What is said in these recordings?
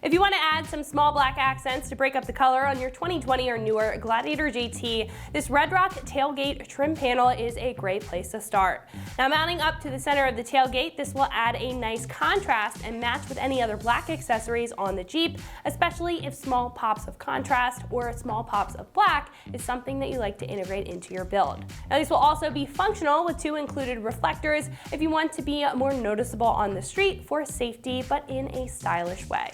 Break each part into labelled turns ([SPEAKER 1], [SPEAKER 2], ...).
[SPEAKER 1] If you want to add some small black accents to break up the color on your 2020 or newer Gladiator GT, this RedRock Tailgate Trim Panel is a great place to start. Now, mounting up to the center of the tailgate, this will add a nice contrast and match with any other black accessories on the Jeep, especially if small pops of contrast or small pops of black is something that you like to integrate into your build. Now, this will also be functional with 2 included reflectors if you want to be more noticeable on the street for safety, but in a stylish way.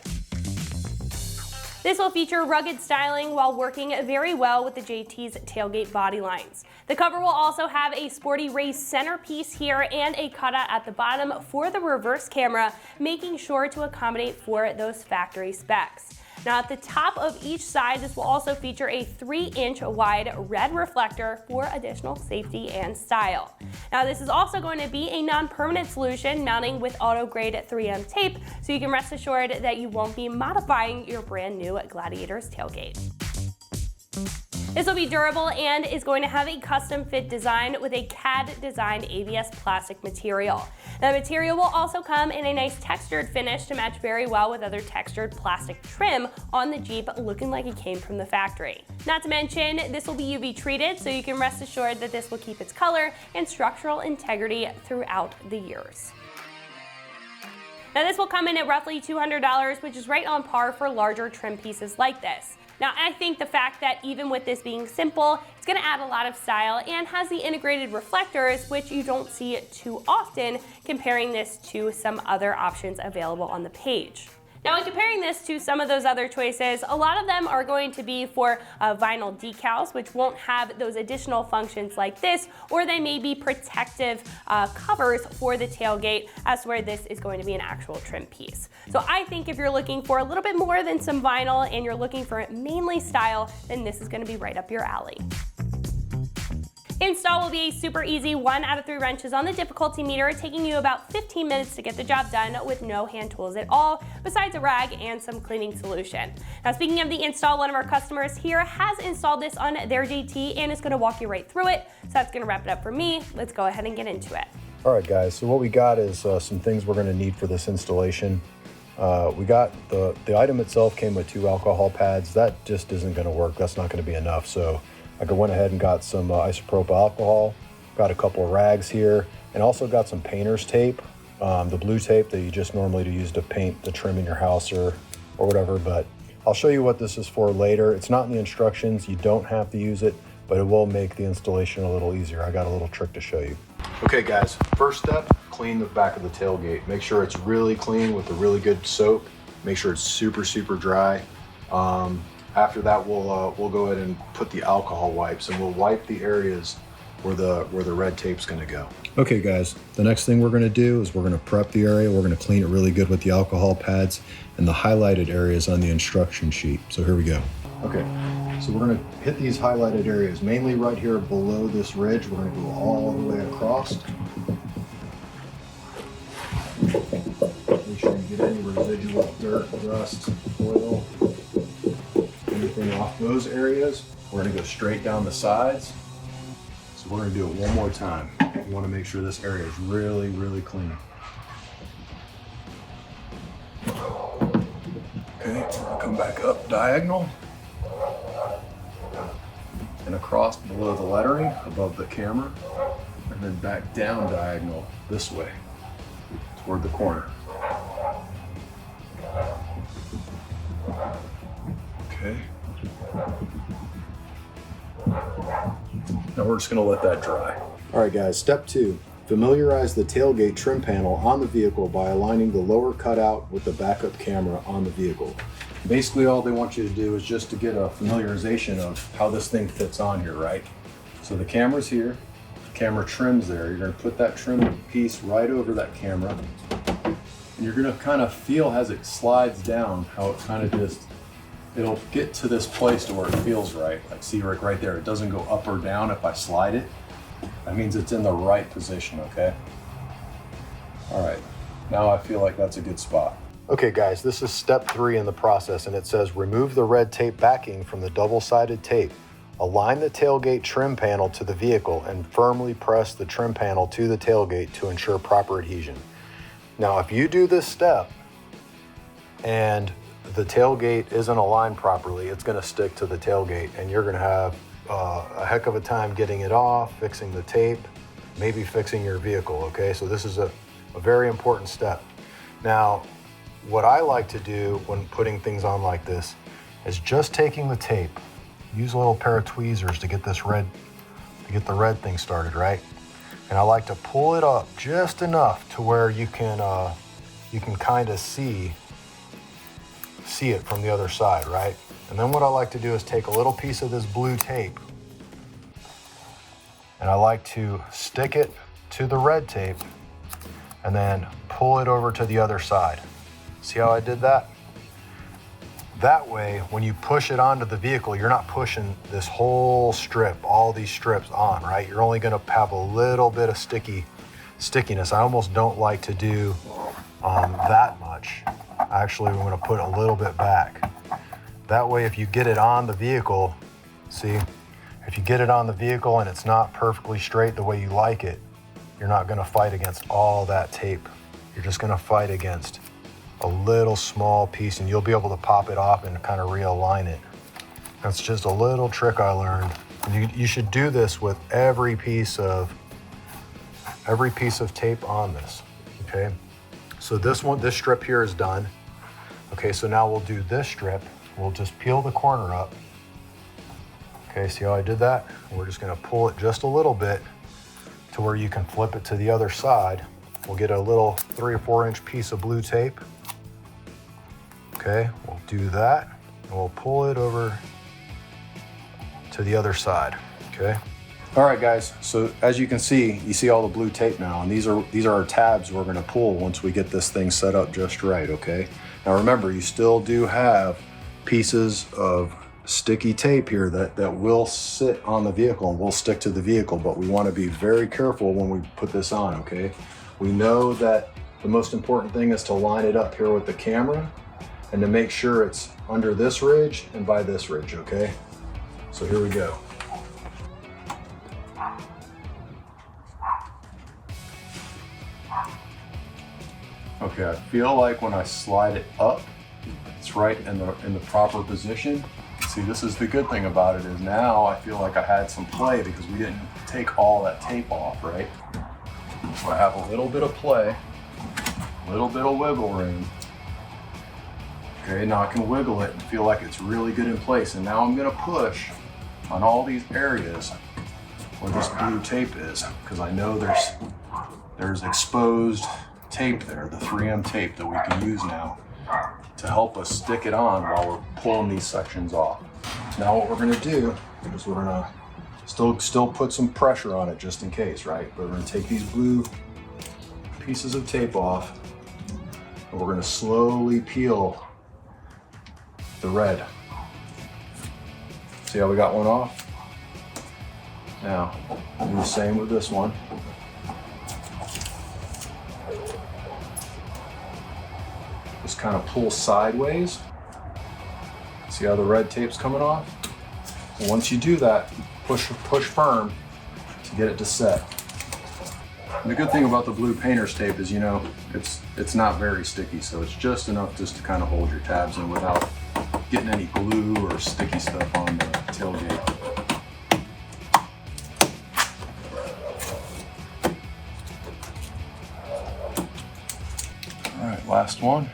[SPEAKER 1] This will feature rugged styling while working very well with the JT's tailgate body lines. The cover will also have a sporty raised centerpiece here and a cutout at the bottom for the reverse camera, making sure to accommodate for those factory specs. Now, at the top of each side, this will also feature a 3-inch wide red reflector for additional safety and style. Now, this is also going to be a non-permanent solution, mounting with auto-grade 3M tape, so you can rest assured that you won't be modifying your brand new Gladiator's tailgate. This will be durable and is going to have a custom fit design with a CAD designed ABS plastic material. The material will also come in a nice textured finish to match very well with other textured plastic trim on the Jeep, looking like it came from the factory. Not to mention, this will be UV treated, so you can rest assured that this will keep its color and structural integrity throughout the years. Now, this will come in at roughly $200, which is right on par for larger trim pieces like this. Now, I think the fact that even with this being simple, it's going to add a lot of style and has the integrated reflectors, which you don't see too often, comparing this to some other options available on the page. Now, in comparing this to some of those other choices, a lot of them are going to be for vinyl decals, which won't have those additional functions like this, or they may be protective covers for the tailgate, as where this is going to be an actual trim piece. So I think if you're looking for a little bit more than some vinyl and you're looking for mainly style, then this is going to be right up your alley. Install will be a super easy 1 out of 3 wrenches on the difficulty meter, taking you about 15 minutes to get the job done with no hand tools at all, besides a rag and some cleaning solution. Now, speaking of the install, one of our customers here has installed this on their GT and is going to walk you right through it. So that's going to wrap it up for me. Let's go ahead and get into it.
[SPEAKER 2] All right, guys, so what we got is some things we're going to need for this installation. We got the item itself came with 2 alcohol pads. That just isn't going to work. That's not going to be enough. So I went ahead and got some isopropyl alcohol, got a couple of rags here, and also got some painter's tape, the blue tape that you just normally use to paint the trim in your house or whatever, but I'll show you what this is for later. It's not in the instructions, you don't have to use it, but it will make the installation a little easier. I got a little trick to show you. Okay guys, first step, clean the back of the tailgate. Make sure it's really clean with a really good soap. Make sure it's super, super dry. After that, we'll go ahead and put the alcohol wipes, and we'll wipe the areas where the red tape's gonna go. Okay guys, the next thing we're gonna do is we're gonna prep the area. We're gonna clean it really good with the alcohol pads and the highlighted areas on the instruction sheet. So here we go. Okay, so we're gonna hit these highlighted areas, mainly right here below this ridge. We're gonna go all the way across. Make sure you get any residual dirt, rust, oil, anything off those areas. We're gonna go straight down the sides. So we're gonna do it one more time. You wanna make sure this area is really, really clean. Okay, we're gonna come back up diagonal and across below the lettering above the camera, and then back down diagonal this way toward the corner. Okay. Now we're just gonna let that dry. All right guys, step 2, familiarize the tailgate trim panel on the vehicle by aligning the lower cutout with the backup camera on the vehicle. Basically all they want you to do is just to get a familiarization of how this thing fits on here, right? So the camera's here, the camera trim's there. You're gonna put that trim piece right over that camera, and you're gonna kind of feel as it slides down, how it kind of just, it'll get to this place to where it feels right. Like see Rick right there, it doesn't go up or down if I slide it. That means it's in the right position, okay? All right, now I feel like that's a good spot. Okay guys, this is step 3 in the process, and it says remove the red tape backing from the double-sided tape. Align the tailgate trim panel to the vehicle and firmly press the trim panel to the tailgate to ensure proper adhesion. Now, if you do this step and the tailgate isn't aligned properly, it's gonna stick to the tailgate and you're gonna have a heck of a time getting it off, fixing the tape, maybe fixing your vehicle, okay? So this is a very important step. Now, what I like to do when putting things on like this is just taking the tape, use a little pair of tweezers to get the red thing started, right? And I like to pull it up just enough to where you can kind of see it from the other side, right? And then what I like to do is take a little piece of this blue tape and I like to stick it to the red tape and then pull it over to the other side. See how I did that? That way, when you push it onto the vehicle, you're not pushing this whole strip, all these strips on, right? You're only gonna have a little bit of stickiness. I almost don't like to do that much. Actually, I'm gonna put a little bit back. That way, if you get it on the vehicle, see, if you get it on the vehicle and it's not perfectly straight the way you like it, you're not gonna fight against all that tape. You're just gonna fight against a little small piece and you'll be able to pop it off and kind of realign it. That's just a little trick I learned. And you should do this with every piece of tape on this, okay? So this strip here is done. Okay, so now we'll do this strip. We'll just peel the corner up. Okay, see how I did that? We're just gonna pull it just a little bit to where you can flip it to the other side. We'll get a little 3 or 4 inch piece of blue tape. Okay, we'll do that and we'll pull it over to the other side, okay? All right, guys, so as you can see, you see all the blue tape now, and these are our tabs we're gonna pull once we get this thing set up just right, okay? Now remember, you still do have pieces of sticky tape here that will sit on the vehicle and will stick to the vehicle, but we wanna be very careful when we put this on, okay? We know that the most important thing is to line it up here with the camera and to make sure it's under this ridge and by this ridge, okay? So here we go. Okay, I feel like when I slide it up, it's right in the proper position. See, this is the good thing about it is now I feel like I had some play because we didn't take all that tape off, right? So I have a little bit of play, a little bit of wiggle room. Okay, now I can wiggle it and feel like it's really good in place. And now I'm gonna push on all these areas where this blue tape is, because I know there's exposed tape there, the 3M tape that we can use now to help us stick it on while we're pulling these sections off. Now what we're gonna do is we're gonna still put some pressure on it just in case, right? But we're gonna take these blue pieces of tape off and we're gonna slowly peel the red. See how we got one off? Now, do the same with this one. Just kind of pull sideways. See how the red tape's coming off? And once you do that, push firm to get it to set. And the good thing about the blue painter's tape is, you know, it's not very sticky, so it's just enough just to kind of hold your tabs in without getting any glue or sticky stuff on the tailgate. All right, last one.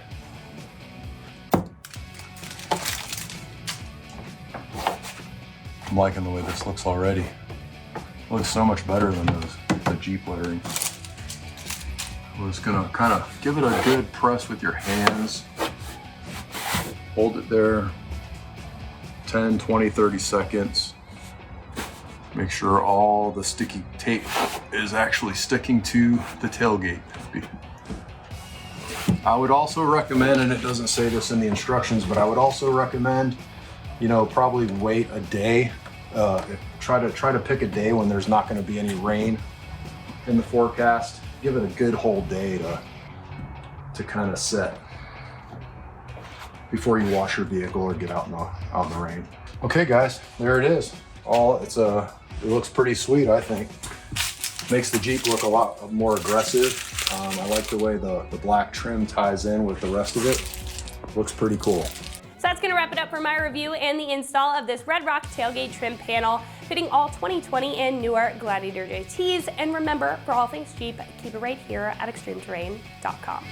[SPEAKER 2] I'm liking the way this looks already. It looks so much better than the Jeep lettering. We're just gonna kind of give it a good press with your hands. Hold it there 10, 20, 30 seconds. Make sure all the sticky tape is actually sticking to the tailgate. I would also recommend, and it doesn't say this in the instructions, but I would also recommend, you know, probably wait a day. Try to pick a day when there's not going to be any rain in the forecast. Give it a good whole day to kind of set before you wash your vehicle or get out in the rain. Okay, guys, there it is. It looks pretty sweet, I think. Makes the Jeep look a lot more aggressive. I like the way the black trim ties in with the rest of it. Looks pretty cool.
[SPEAKER 1] So that's going to wrap it up for my review and the install of this RedRock Tailgate Trim Panel, fitting all 2020 and newer Gladiator JTs. And remember, for all things Jeep, keep it right here at ExtremeTerrain.com.